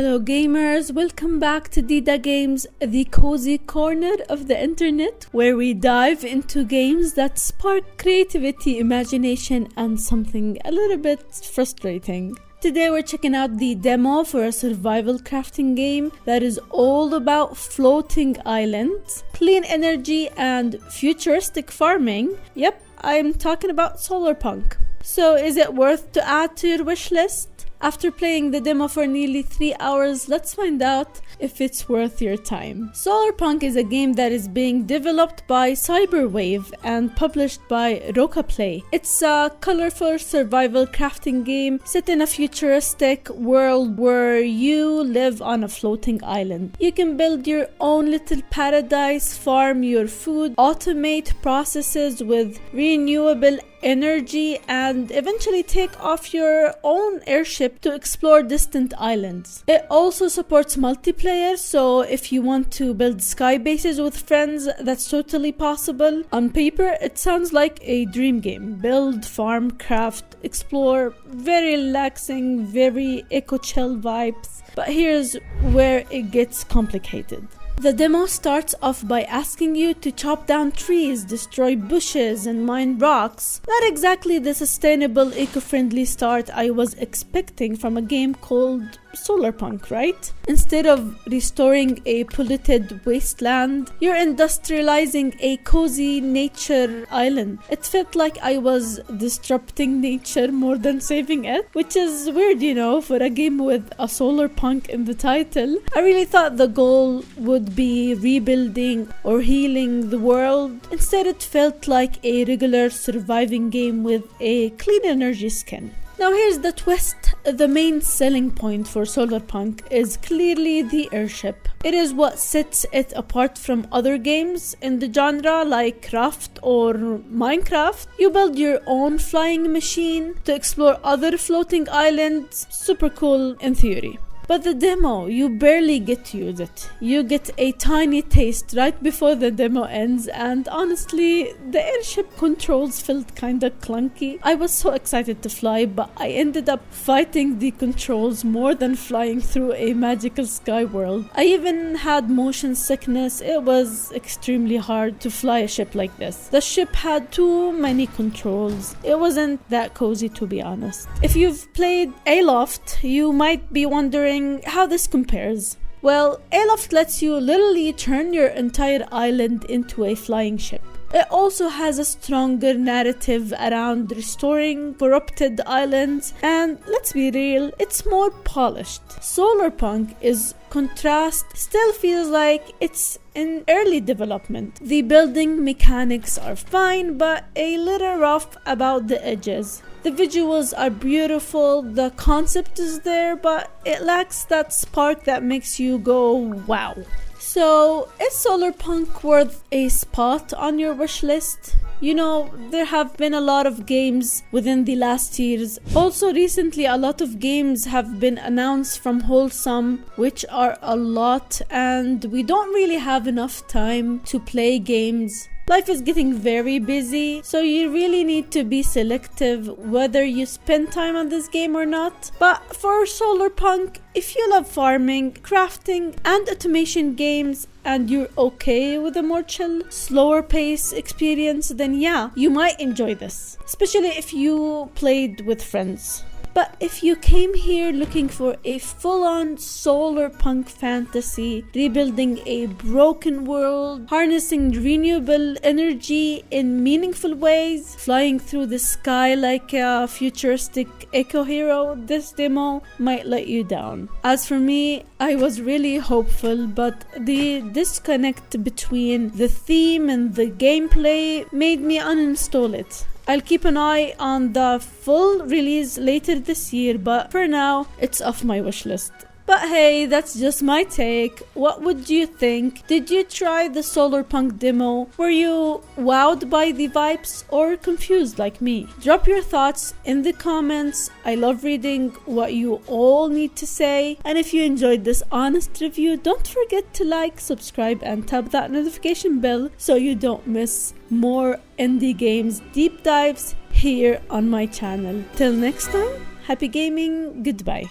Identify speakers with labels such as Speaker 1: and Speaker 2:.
Speaker 1: Hello gamers, welcome back to Deda Games, the cozy corner of the internet where we dive into games that spark creativity, imagination and something a little bit frustrating. Today we're checking out the demo for a survival crafting game that is all about floating islands, clean energy and futuristic farming. Yep, I'm talking about Solarpunk. So is it worth to add to your wish list? After playing the demo for nearly 3 hours, let's find out if it's worth your time. Solarpunk is a game that is being developed by Cyberwave and published by Rocaplay. It's a colorful survival crafting game set in a futuristic world where you live on a floating island. You can build your own little paradise, farm your food, automate processes with renewable energy, and eventually take off your own airship to explore distant islands. It also supports multiplayer, so if you want to build sky bases with friends, that's totally possible. On paper, it sounds like a dream game. Build, farm, craft, explore, very relaxing, very eco-chill vibes. But here's where it gets complicated. The demo starts off by asking you to chop down trees, destroy bushes, and mine rocks. Not exactly the sustainable, eco-friendly start I was expecting from a game called Solarpunk, right? Instead of restoring a polluted wasteland, you're industrializing a cozy nature island. It felt like I was disrupting nature more than saving it, which is weird, you know, for a game with a Solarpunk in the title. I really thought the goal would be rebuilding or healing the world. Instead, it felt like a regular surviving game with a clean energy skin. Now here's the twist. The main selling point for Solarpunk is clearly the airship. It is what sets it apart from other games in the genre like Craft or Minecraft. You build your own flying machine to explore other floating islands. Super cool in theory. But the demo, you barely get to use it. You get a tiny taste right before the demo ends, and honestly, the airship controls felt kinda clunky. I was so excited to fly, but I ended up fighting the controls more than flying through a magical sky world. I even had motion sickness. It was extremely hard to fly a ship like this. The ship had too many controls. It wasn't that cozy, to be honest. If you've played Aloft, you might be wondering how this compares. Well, Aloft lets you literally turn your entire island into a flying ship. It also has a stronger narrative around restoring corrupted islands, and let's be real, it's more polished. Solarpunk is contrast, still feels like it's in early development. The building mechanics are fine, but a little rough about the edges. The visuals are beautiful, the concept is there, but it lacks that spark that makes you go wow. So, is Solarpunk worth a spot on your wish list? You know, there have been a lot of games within the last years. Also recently, a lot of games have been announced from Wholesome, which are a lot, and we don't really have enough time to play games. Life is getting very busy, so you really need to be selective whether you spend time on this game or not. But for Solarpunk, if you love farming, crafting, and automation games, and you're okay with a more chill, slower pace experience, then yeah, you might enjoy this. Especially if you played with friends. But if you came here looking for a full-on Solarpunk fantasy, rebuilding a broken world, harnessing renewable energy in meaningful ways, flying through the sky like a futuristic eco-hero, this demo might let you down. As for me, I was really hopeful, but the disconnect between the theme and the gameplay made me uninstall it. I'll keep an eye on the full release later this year, but for now, it's off my wish list. But hey, that's just my take. What would you think? Did you try the Solarpunk demo? Were you wowed by the vibes or confused like me? Drop your thoughts in the comments. I love reading what you all need to say. And if you enjoyed this honest review, don't forget to like, subscribe, and tap that notification bell so you don't miss more indie games deep dives here on my channel. Till next time, happy gaming, goodbye.